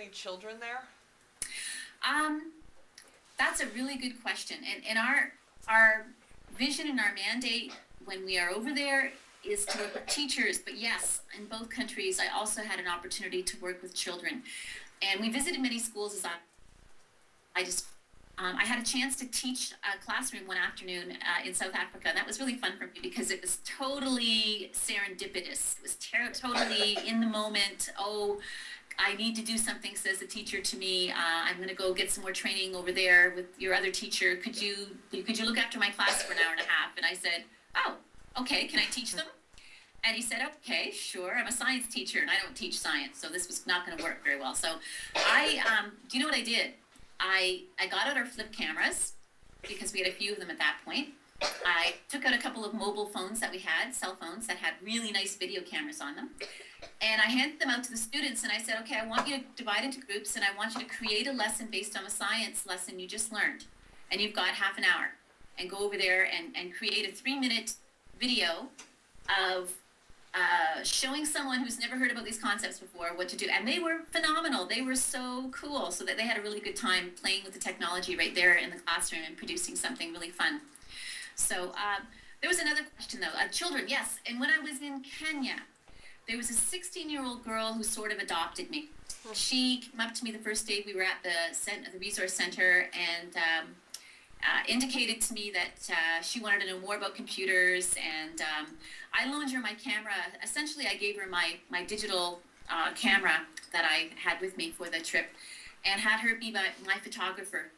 any children there? That's a really good question. And our vision and our mandate when we are over there is to work with teachers. But yes, in both countries, I also had an opportunity to work with children. And we visited many schools as I had a chance to teach a classroom one afternoon in South Africa. And that was really fun for me because it was totally serendipitous. It was totally in the moment. Oh, I need to do something, says the teacher to me. I'm going to go get some more training over there with your other teacher. Could you look after my class for an hour and a half? And I said, oh, okay, can I teach them? And he said, okay, sure. I'm a science teacher and I don't teach science, so this was not going to work very well. So do you know what I did? I got out our flip cameras because we had a few of them at that point. I took out a couple of mobile phones that we had, cell phones that had really nice video cameras on them. And I handed them out to the students and I said, okay, I want you to divide into groups and I want you to create a lesson based on a science lesson you just learned. And you've got half an hour. And go over there and create a 3-minute video of showing someone who's never heard about these concepts before what to do. And they were phenomenal. They were so cool. So that they had a really good time playing with the technology right there in the classroom and producing something really fun. So there was another question though. Children, yes. And when I was in Kenya, there was a 16-year-old girl who sort of adopted me. She came up to me the first day we were at the resource center and indicated to me that she wanted to know more about computers, and I loaned her my camera. Essentially, I gave her my digital camera that I had with me for the trip and had her be my photographer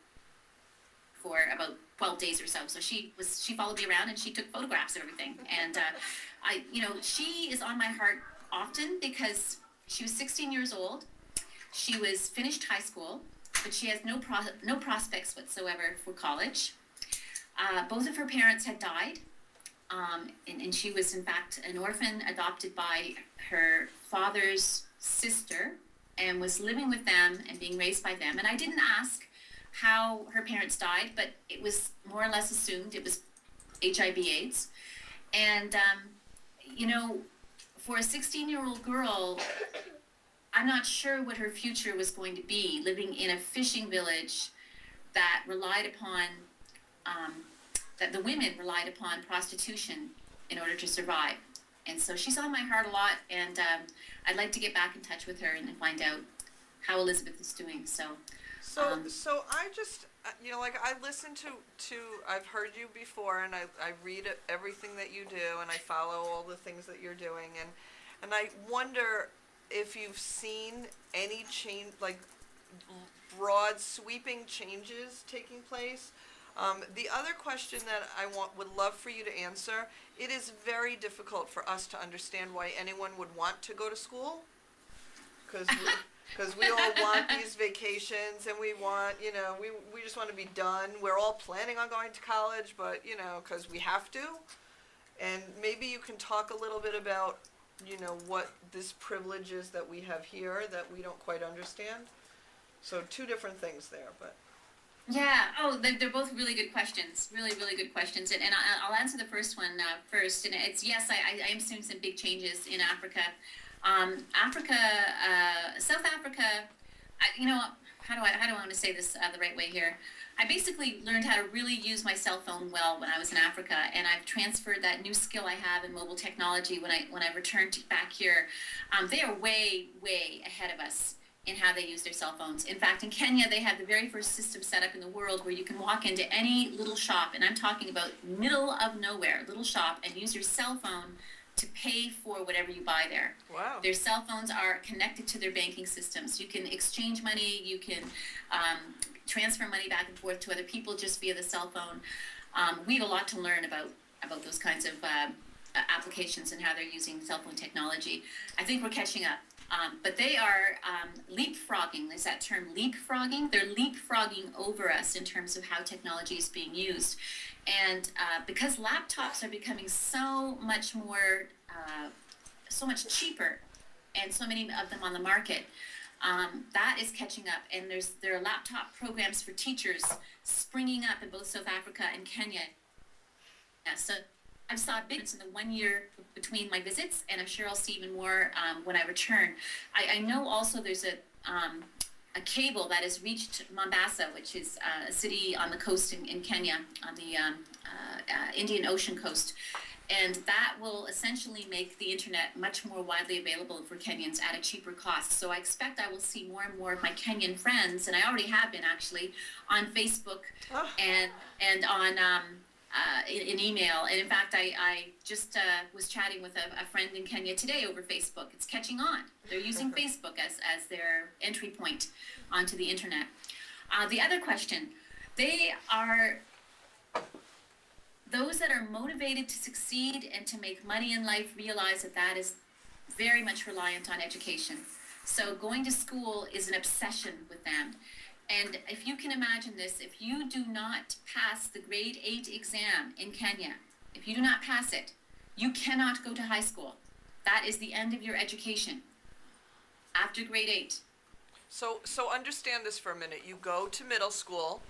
for about 12 days or so. So she followed me around and she took photographs of everything. And she is on my heart often because she was 16 years old. She was finished high school, but she has no prospects whatsoever for college. Both of her parents had died, and she was in fact an orphan adopted by her father's sister and was living with them and being raised by them. And I didn't ask how her parents died, but it was more or less assumed it was HIV/AIDS. And for a 16-year-old girl, I'm not sure what her future was going to be, living in a fishing village that relied upon, that the women relied upon prostitution in order to survive. And so she's on my heart a lot, and I'd like to get back in touch with her and find out how Elizabeth is doing. So I just, I listen to I've heard you before, and I read everything that you do, and I follow all the things that you're doing, and I wonder if you've seen any change, like broad sweeping changes taking place. The other question that I would love for you to answer, it is very difficult for us to understand why anyone would want to go to school, because we all want these vacations and we want, we just want to be done. We're all planning on going to college, but, because we have to. And maybe you can talk a little bit about what this privilege is that we have here that we don't quite understand. So two different things there, but. Yeah, they're both really good questions, really, really good questions. And I'll answer the first one first. And it's, yes, I am seeing some big changes in Africa. South Africa, how do I want to say this the right way here? I basically learned how to really use my cell phone well when I was in Africa, and I've transferred that new skill I have in mobile technology when I returned back here. They are way, way ahead of us in how they use their cell phones. In fact, in Kenya, they have the very first system set up in the world where you can walk into any little shop, and I'm talking about middle of nowhere, little shop, and use your cell phone to pay for whatever you buy there. Wow. Their cell phones are connected to their banking systems. You can exchange money, you can transfer money back and forth to other people just via the cell phone. We have a lot to learn about those kinds of applications and how they're using cell phone technology. I think we're catching up. But they are leapfrogging. There's that term, leapfrogging. They're leapfrogging over us in terms of how technology is being used. And because laptops are becoming so much more, so much cheaper, and so many of them on the market, that is catching up. And there are laptop programs for teachers springing up in both South Africa and Kenya. Yeah, so I saw a big difference in the 1 year between my visits, and I'm sure I'll see even more when I return. I know also there's a cable that has reached Mombasa, which is a city on the coast in Kenya, on the Indian Ocean coast. And that will essentially make the internet much more widely available for Kenyans at a cheaper cost. So I expect I will see more and more of my Kenyan friends, and I already have been actually, on Facebook and on in email. And in fact, I just was chatting with a friend in Kenya today over Facebook. It's catching on. They're using Facebook as their entry point onto the internet. The other question, those that are motivated to succeed and to make money in life realize that is very much reliant on education. So going to school is an obsession with them. And if you can imagine this, if you do not pass the grade 8 exam in Kenya, if you do not pass it, you cannot go to high school. That is the end of your education after grade 8. So understand this for a minute. You go to middle school,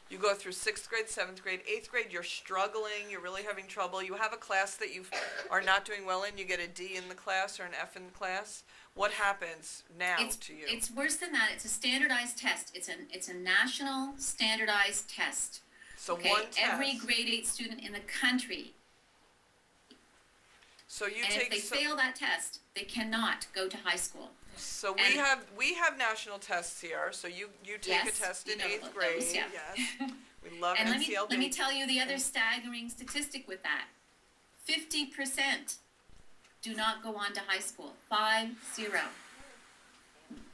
you go through 6th grade, 7th grade, 8th grade, you're struggling, you're really having trouble, you have a class that you are not doing well in, you get a D in the class or an F in the class. What happens now to you? It's worse than that. It's a standardized test. It's a national standardized test. So okay? One test. Every grade 8 student in the country. So you and take. If they fail that test, they cannot go to high school. So we have national tests here. So you take a test in 8th grade. Those, yeah. Yes. We love and NCLB. let me tell you the other staggering statistic with that. 50% do not go on to high school. 50.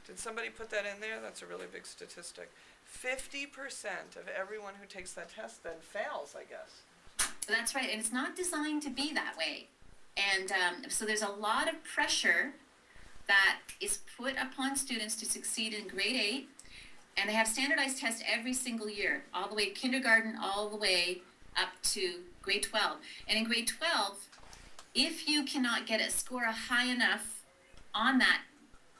Did somebody put that in there? That's a really big statistic. 50% of everyone who takes that test then fails, I guess. That's right, and it's not designed to be that way. And so there's a lot of pressure that is put upon students to succeed in grade 8, and they have standardized tests every single year, all the way kindergarten, all the way up to grade 12. And in grade 12, if you cannot get a score high enough on that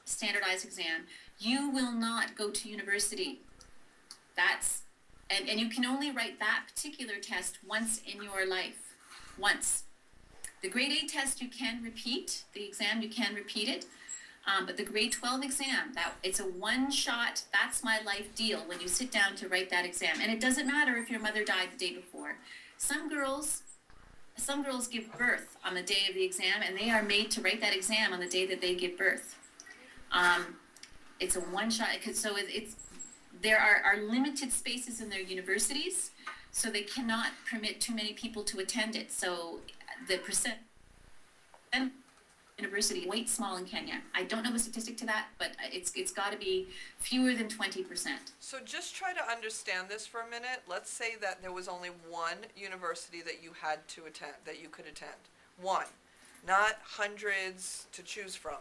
standardized exam, you will not go to university. And you can only write that particular test once in your life. Once. The grade 8 test you can repeat, the exam you can repeat it, but the grade 12 exam, it's a one-shot, that's my life deal when you sit down to write that exam. And it doesn't matter if your mother died the day before. Some girls give birth on the day of the exam, and they are made to write that exam on the day that they give birth. It's a one-shot, so there are limited spaces in their universities, so they cannot permit too many people to attend it. So the percent university is quite small in Kenya. I don't know the statistic to that, but it's got to be fewer than 20%. So just try to understand this for a minute. Let's say that there was only one university that you had to attend, that you could attend. One, not hundreds to choose from.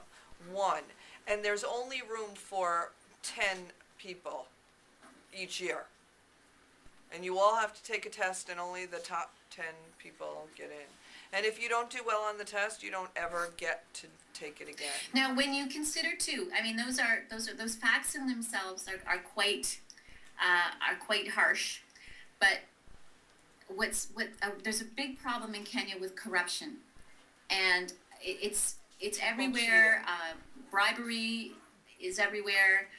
One, and there's only room for 10 people each year. And you all have to take a test, and only the top 10 people get in. And if you don't do well on the test, you don't ever get to take it again. Now, when you consider too, I mean, those facts in themselves are quite harsh. But there's a big problem in Kenya with corruption, and it's everywhere. Bribery is everywhere,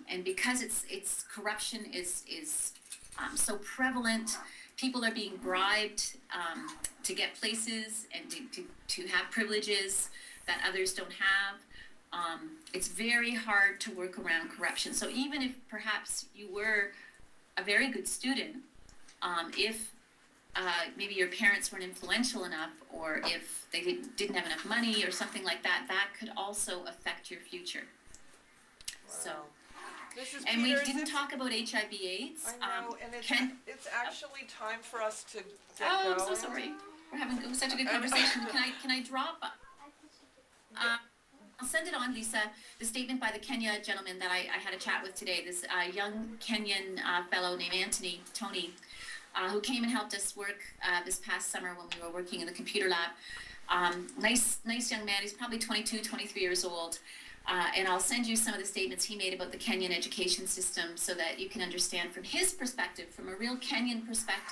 and because it's corruption is so prevalent. People are being bribed to get places and to have privileges that others don't have. It's very hard to work around corruption. So even if perhaps you were a very good student, if maybe your parents weren't influential enough, or if they didn't have enough money or something like that, that could also affect your future. Wow. So. Mrs. And Peters, we didn't talk about HIV/AIDS. I know, and it's actually time for us to get going. going. I'm so sorry. We're having such a good conversation. Can I drop? I'll send it on, Lisa. The statement by the Kenya gentleman that I had a chat with today. This young Kenyan fellow named Tony, who came and helped us work this past summer when we were working in the computer lab. Nice young man. He's probably 22, 23 years old. And I'll send you some of the statements he made about the Kenyan education system so that you can understand from his perspective, from a real Kenyan perspective,